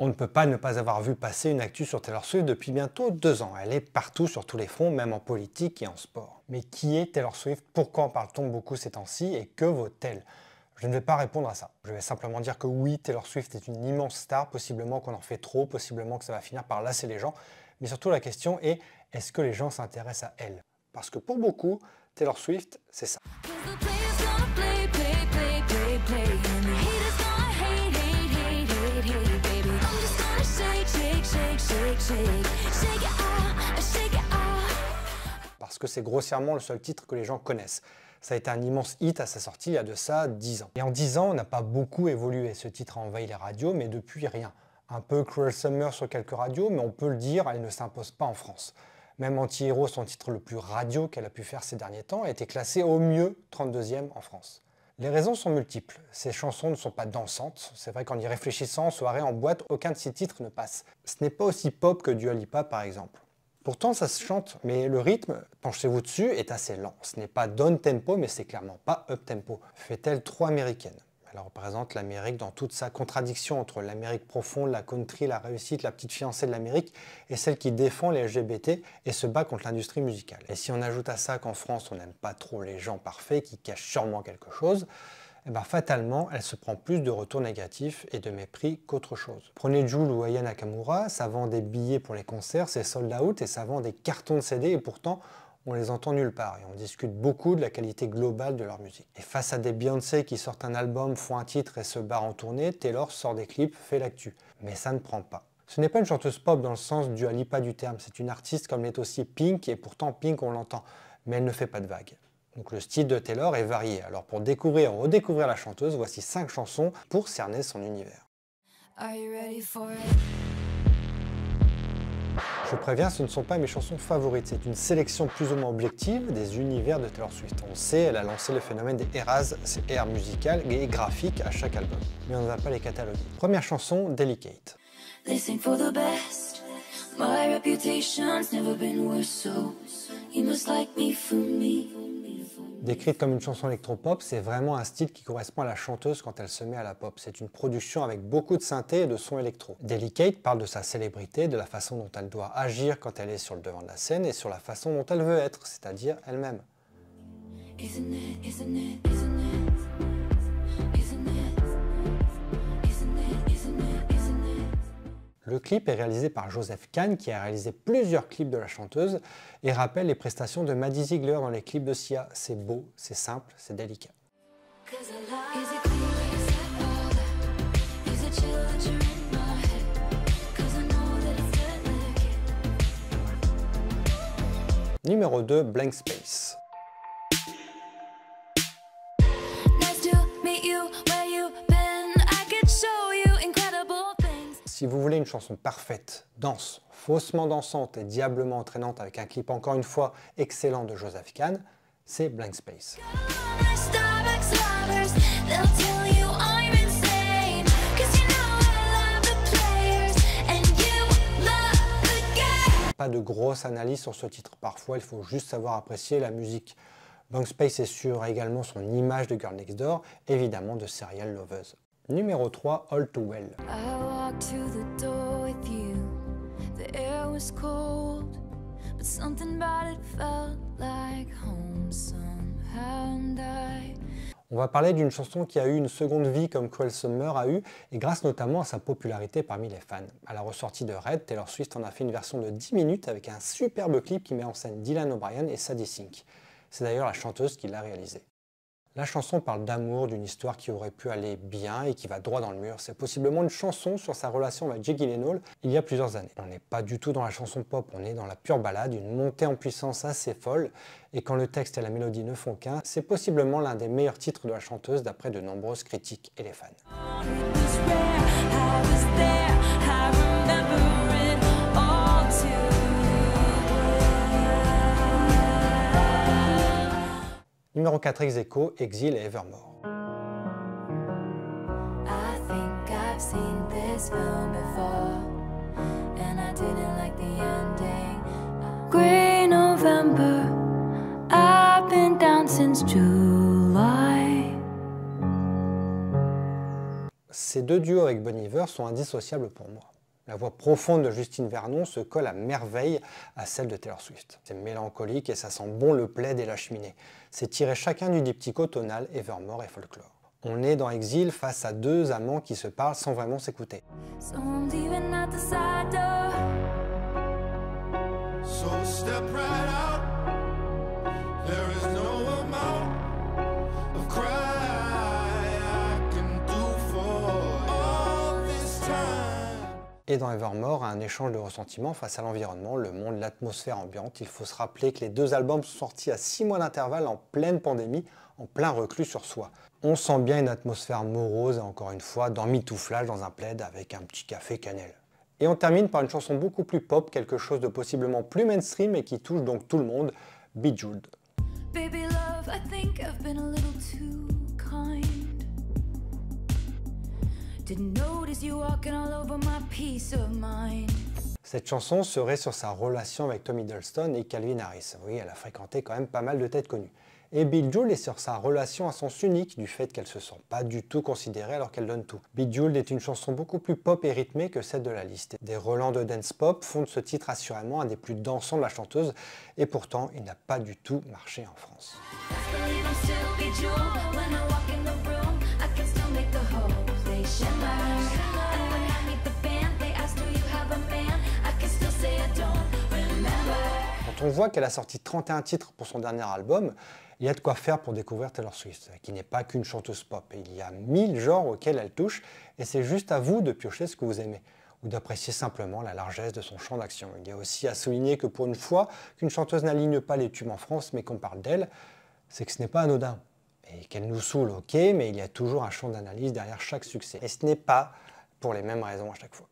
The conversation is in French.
On ne peut pas ne pas avoir vu passer une actu sur Taylor Swift depuis bientôt 2 ans. Elle est partout sur tous les fronts, même en politique et en sport. Mais qui est Taylor Swift? Pourquoi en parle-t-on beaucoup ces temps-ci? Et que vaut-elle? Je ne vais pas répondre à ça. Je vais simplement dire que oui, Taylor Swift est une immense star, possiblement qu'on en fait trop, possiblement que ça va finir par lasser les gens. Mais surtout la question est, est-ce que les gens s'intéressent à elle? Parce que pour beaucoup, Taylor Swift, c'est ça. Parce que c'est grossièrement le seul titre que les gens connaissent. Ça a été un immense hit à sa sortie il y a de ça 10 ans. Et en 10 ans, on n'a pas beaucoup évolué. Ce titre a envahi les radios, mais depuis rien. Un peu Cruel Summer sur quelques radios, mais on peut le dire, elle ne s'impose pas en France. Même Anti-Héros, son titre le plus radio qu'elle a pu faire ces derniers temps, a été classé au mieux 32e en France. Les raisons sont multiples. Ces chansons ne sont pas dansantes. C'est vrai qu'en y réfléchissant en soirée, en boîte, aucun de ces titres ne passe. Ce n'est pas aussi pop que Dua Lipa par exemple. Pourtant, ça se chante, mais le rythme, penchez-vous dessus, est assez lent. Ce n'est pas down tempo, mais c'est clairement pas up tempo. Fait-elle trop américaine? Elle représente l'Amérique dans toute sa contradiction entre l'Amérique profonde, la country, la réussite, la petite fiancée de l'Amérique et celle qui défend les LGBT et se bat contre l'industrie musicale. Et si on ajoute à ça qu'en France, on n'aime pas trop les gens parfaits qui cachent sûrement quelque chose, eh ben fatalement, elle se prend plus de retours négatifs et de mépris qu'autre chose. Prenez Jul ou Aya Nakamura, ça vend des billets pour les concerts, c'est sold out et ça vend des cartons de CD et pourtant on les entend nulle part et on discute beaucoup de la qualité globale de leur musique. Et face à des Beyoncé qui sortent un album, font un titre et se barrent en tournée, Taylor sort des clips, fait l'actu. Mais ça ne prend pas. Ce n'est pas une chanteuse pop dans le sens du Dua Lipa du terme, c'est une artiste comme l'est aussi Pink et pourtant Pink on l'entend, mais elle ne fait pas de vagues. Donc le style de Taylor est varié. Alors pour découvrir et redécouvrir la chanteuse, voici 5 chansons pour cerner son univers. Je préviens, ce ne sont pas mes chansons favorites, c'est une sélection plus ou moins objective des univers de Taylor Swift. On sait, elle a lancé le phénomène des eras, c'est air musical et graphique à chaque album. Mais on ne va pas les cataloguer. Première chanson, Delicate. Décrite comme une chanson électropop, c'est vraiment un style qui correspond à la chanteuse quand elle se met à la pop. C'est une production avec beaucoup de synthé et de sons électro. Delicate parle de sa célébrité, de la façon dont elle doit agir quand elle est sur le devant de la scène et sur la façon dont elle veut être, c'est-à-dire elle-même. Le clip est réalisé par Joseph Kahn qui a réalisé plusieurs clips de la chanteuse et rappelle les prestations de Maddie Ziegler dans les clips de Sia. C'est beau, c'est simple, c'est délicat. Numéro 2, Blank Space. Si vous voulez une chanson parfaite, dense, faussement dansante et diablement entraînante avec un clip encore une fois excellent de Joseph Kahn, c'est Blank Space. Pas de grosse analyse sur ce titre, parfois il faut juste savoir apprécier la musique. Blank Space est sur également son image de Girl Next Door, évidemment de Serial Loveuse. Numéro 3, All Too Well. On va parler d'une chanson qui a eu une seconde vie comme Cruel Summer a eu, et grâce notamment à sa popularité parmi les fans. À la ressortie de Red, Taylor Swift en a fait une version de 10 minutes avec un superbe clip qui met en scène Dylan O'Brien et Sadie Sink. C'est d'ailleurs la chanteuse qui l'a réalisé. La chanson parle d'amour, d'une histoire qui aurait pu aller bien et qui va droit dans le mur. C'est possiblement une chanson sur sa relation avec Jake Gyllenhaal il y a plusieurs années. On n'est pas du tout dans la chanson pop, on est dans la pure ballade, une montée en puissance assez folle. Et quand le texte et la mélodie ne font qu'un, c'est possiblement l'un des meilleurs titres de la chanteuse d'après de nombreuses critiques et les fans. Numéro 4 ex aequo, Exile et Evermore. Ces deux duos avec Bon Iver sont indissociables pour moi. La voix profonde de Justine Vernon se colle à merveille à celle de Taylor Swift. C'est mélancolique et ça sent bon le plaid et la cheminée. C'est tiré chacun du diptyque tonal Evermore et Folklore. On est dans Exil face à deux amants qui se parlent sans vraiment s'écouter. Et dans Evermore, un échange de ressentiments face à l'environnement, le monde, l'atmosphère ambiante. Il faut se rappeler que les deux albums sont sortis à 6 mois d'intervalle en pleine pandémie, en plein reclus sur soi. On sent bien une atmosphère morose, encore une fois, dans mitouflage dans un plaid avec un petit café cannelle. Et on termine par une chanson beaucoup plus pop, quelque chose de possiblement plus mainstream et qui touche donc tout le monde, Bejeweled. Baby love, I think I've been a little too kind. Didn't notice you walking all over my peace of mind. Cette chanson serait sur sa relation avec Tom Hiddleston et Calvin Harris. Oui, elle a fréquenté quand même pas mal de têtes connues. Et Bejeweled est sur sa relation à sens unique du fait qu'elle se sent pas du tout considérée alors qu'elle donne tout. Bejeweled est une chanson beaucoup plus pop et rythmée que celle de la liste. Des relents de dance pop font de ce titre assurément un des plus dansants de la chanteuse et pourtant il n'a pas du tout marché en France. Quand on voit qu'elle a sorti 31 titres pour son dernier album, il y a de quoi faire pour découvrir Taylor Swift, qui n'est pas qu'une chanteuse pop. Il y a 1000 genres auxquels elle touche, et c'est juste à vous de piocher ce que vous aimez, ou d'apprécier simplement la largesse de son champ d'action. Il y a aussi à souligner que pour une fois qu'une chanteuse n'aligne pas les tubes en France, mais qu'on parle d'elle, c'est que ce n'est pas anodin. Et qu'elle nous saoule, ok, mais il y a toujours un champ d'analyse derrière chaque succès. Et ce n'est pas pour les mêmes raisons à chaque fois.